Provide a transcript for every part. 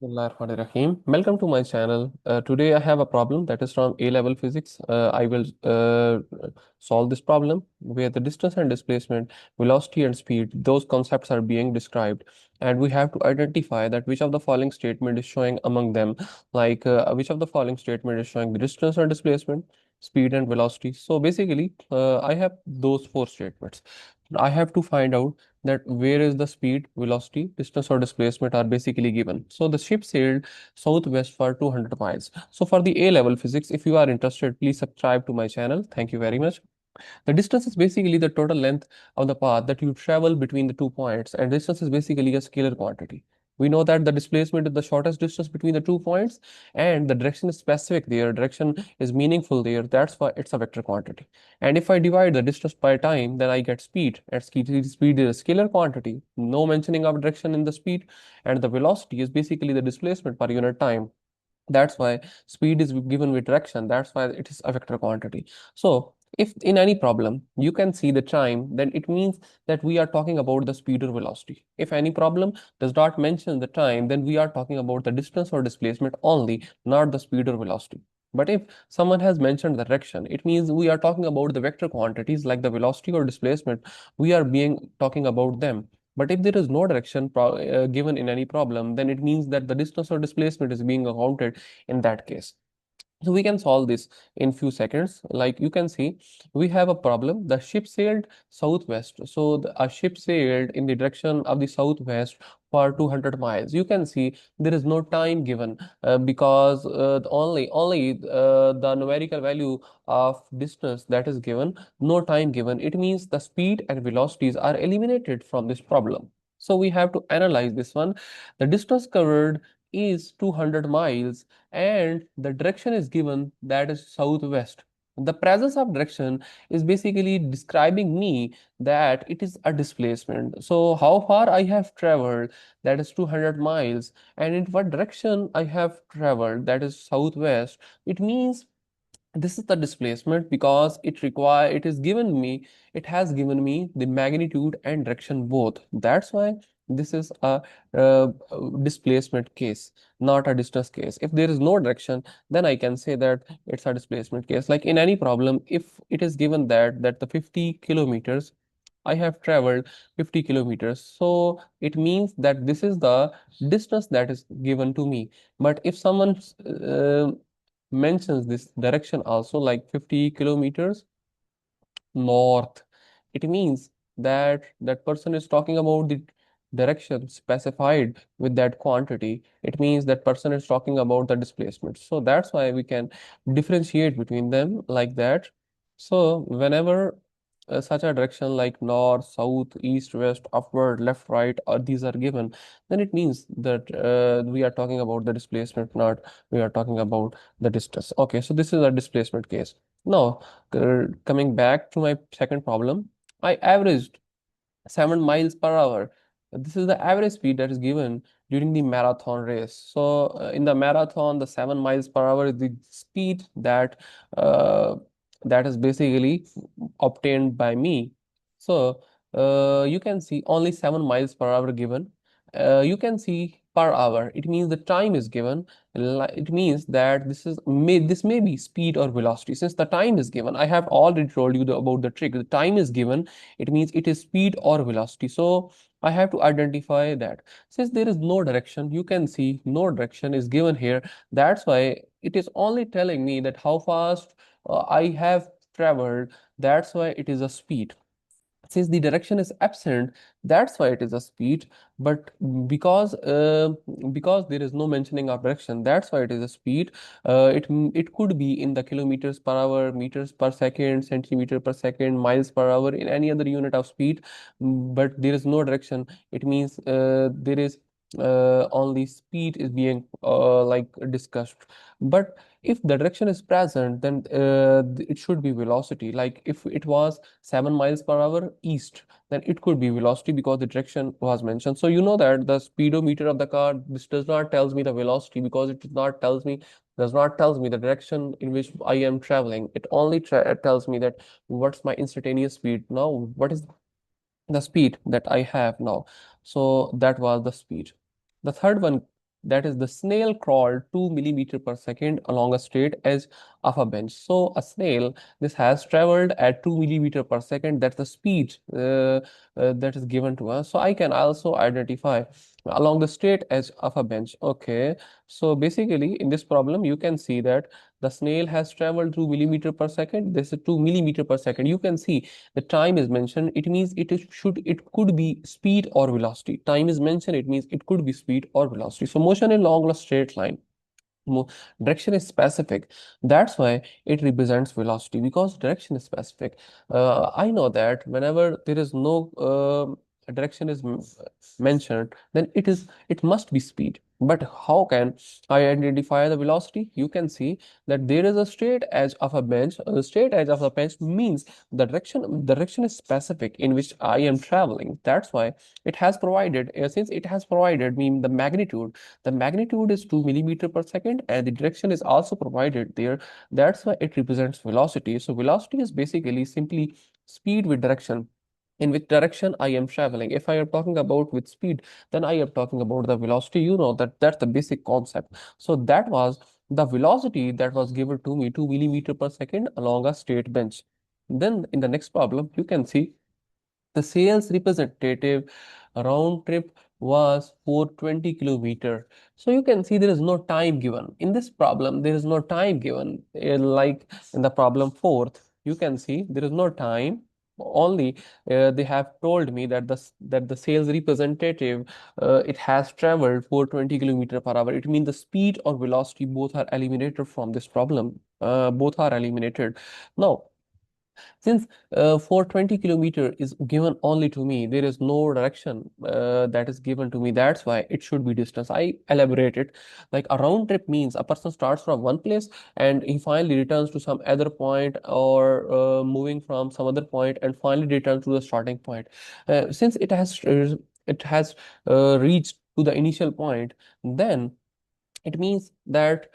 Bismillahirrahmanirrahim. Welcome to my channel. Today I have a problem that is from A-level physics. I will solve this problem where the distance and displacement, velocity and speed, those concepts are being described. And we have to identify that which of the following statement is showing among them, like which of the following statement is showing the distance or displacement, speed and velocity. So basically, I have those four statements. I have to find out that where is the speed, velocity, distance or displacement are basically given. So the ship sailed southwest for 200 miles. So for the A-level physics, if you are interested, please subscribe to my channel. Thank you very much. The distance is basically the total length of the path that you travel between the 2 points, and distance is basically a scalar quantity. We know that the displacement is the shortest distance between the 2 points, and the direction is specific there. Direction is meaningful there. That's why it's a vector quantity. And if I divide the distance by time, then I get speed. And speed is a scalar quantity. No mentioning of direction in the speed, and the velocity is basically the displacement per unit time. That's why speed is given with direction. That's why it is a vector quantity. So if in any problem you can see the time, then it means that we are talking about the speed or velocity. If any problem does not mention the time, then we are talking about the distance or displacement only, not the speed or velocity. But if someone has mentioned the direction, it means we are talking about the vector quantities like the velocity or displacement. We are being talking about them. But if there is no direction given in any problem, then it means that the distance or displacement is being accounted in that case. So we can solve this in few seconds. Like you can see, we have a problem. The ship sailed southwest. So a ship sailed in the direction of the southwest for 200 miles. You can see there is no time given because the numerical value of distance that is given, no time given. It means the speed and velocities are eliminated from this problem. So we have to analyze this one. The distance covered is 200 miles and the direction is given that is southwest. The presence of direction is basically describing me that it is a displacement. So how far I have traveled, that is 200 miles, and in what direction I have traveled, that is southwest. It means this is the displacement because it has given me the magnitude and direction both. That's why this is a displacement case, not a distance case. If there is no direction, then I can say that it's a displacement case. Like in any problem, if it is given that the 50 kilometers I have traveled 50 kilometers. So it means that this is the distance that is given to me. But if someone mentions this direction also, like 50 kilometers north, it means that that person is talking about the direction specified with that quantity. It means that person is talking about the displacement. So that's why we can differentiate between them like that. So whenever such a direction like north, south, east, west, upward, left, right, these are given, then it means that we are talking about the displacement, not we are talking about the distance. Okay, so this is a displacement case. Now, coming back to my second problem, I averaged 7 miles per hour. This is the average speed that is given during the marathon race. So, in the marathon, the 7 miles per hour is the speed uh, that is basically obtained by me. So, you can see only 7 miles per hour given. You can see per hour. It means the time is given. It means that this may be speed or velocity. Since the time is given, I have already told you about the trick. The time is given, it means it is speed or velocity. So I have to identify that. Since there is no direction, you can see no direction is given here. That's why it is only telling me that how fast I have traveled. That's why it is a speed. Since the direction is absent, that's why it is a speed. But because there is no mentioning of direction, that's why it is a speed. It could be in the kilometers per hour, meters per second, centimeter per second, miles per hour, in any other unit of speed. But there is no direction. It means there is only speed is being like discussed. But if the direction is present, then it should be velocity. Like if it was 7 miles per hour east, then it could be velocity because the direction was mentioned. So you know that the speedometer of the car, this does not tells me the velocity because it does not tells me the direction in which I am traveling. It only tells me that what's my instantaneous speed now, what is the speed that I have now. So that was the speed. The third one That is, the snail crawled 2 millimeter per second along a straight edge of a bench. So a snail, this has traveled at 2 millimeter per second. That's the speed that is given to us. So I can also identify along the straight edge of a bench. Okay. So basically in this problem, you can see that the snail has traveled 2 millimeter per second. This is 2 millimeter per second. You can see the time is mentioned. It means it could be speed or velocity. Time is mentioned. It means it could be speed or velocity. So motion along a straight line, direction is specific. That's why it represents velocity, because direction is specific. I know that whenever there is no direction is mentioned, then it must be speed. But how can I identify the velocity? You can see that there is a straight edge of a bench. The straight edge of the bench means the direction is specific in which I am traveling. That's why it has provided, since it has provided me the magnitude is 2 millimeter per second, and the direction is also provided there. That's why it represents velocity. So velocity is basically simply speed with direction, in which direction I am traveling. If I am talking about with speed, then I am talking about the velocity. You know that that's the basic concept. So that was the velocity that was given to me, 2 millimeter per second along a straight bench. Then in the next problem, you can see the sales representative round trip was 420 kilometer. So you can see there is no time given. In this problem, there is no time given. Like in the problem fourth, you can see there is no time. Only they have told me that the sales representative it has traveled 420 kilometer per hour. It means the speed or velocity both are eliminated from this problem. Both are eliminated. Now, since 420 kilometer is given only to me, there is no direction that is given to me. That's why it should be distance. I elaborate it. Like a round trip means a person starts from one place and he finally returns to some other point, or moving from some other point and finally returns to the starting point. Since it has reached to the initial point, then it means that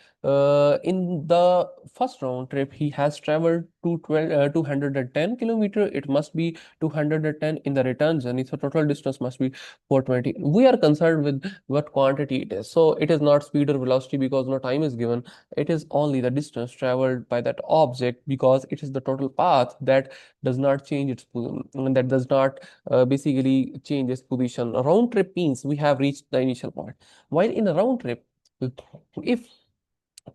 in the first round trip, he has traveled to 210 kilometer. It must be 210 in the return journey. So total distance must be 420. We are concerned with what quantity it is. So it is not speed or velocity because no time is given. It is only the distance traveled by that object, because it is the total path that does not change its that does not basically change its position. A round trip means we have reached the initial point. While in a round trip, if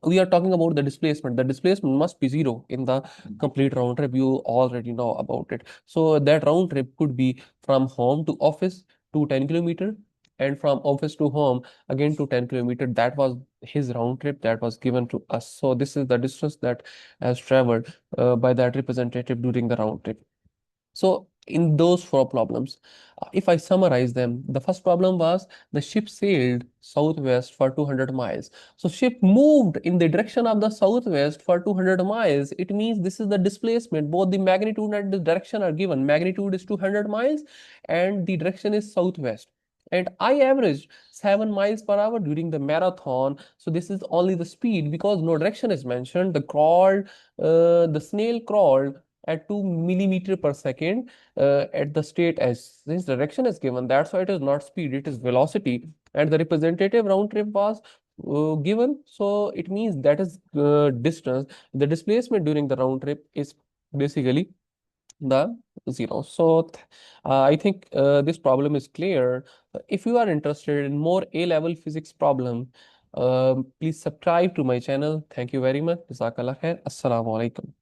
we are talking about the displacement must be zero in the complete round trip. You already know about it. So that round trip could be from home to office to 10 kilometer, and from office to home again to 10 kilometer. That was his round trip that was given to us. So this is the distance that has traveled by that representative during the round trip. So in those four problems, if I summarize them, the first problem was the ship sailed southwest for 200 miles. So ship moved in the direction of the southwest for 200 miles. It means this is the displacement. Both the magnitude and the direction are given. Magnitude is 200 miles and the direction is southwest. And I averaged 7 miles per hour during the marathon. So this is only the speed because no direction is mentioned. The snail crawled at 2 millimeter per second at the state as this direction is given. That's why it is not speed, it is velocity. And the representative round trip was given. So it means that is distance. The displacement during the round trip is basically the zero. So I think this problem is clear. If you are interested in more A-level physics problem, please subscribe to my channel. Thank you very much. Jazakallah khair. Assalamu alaikum.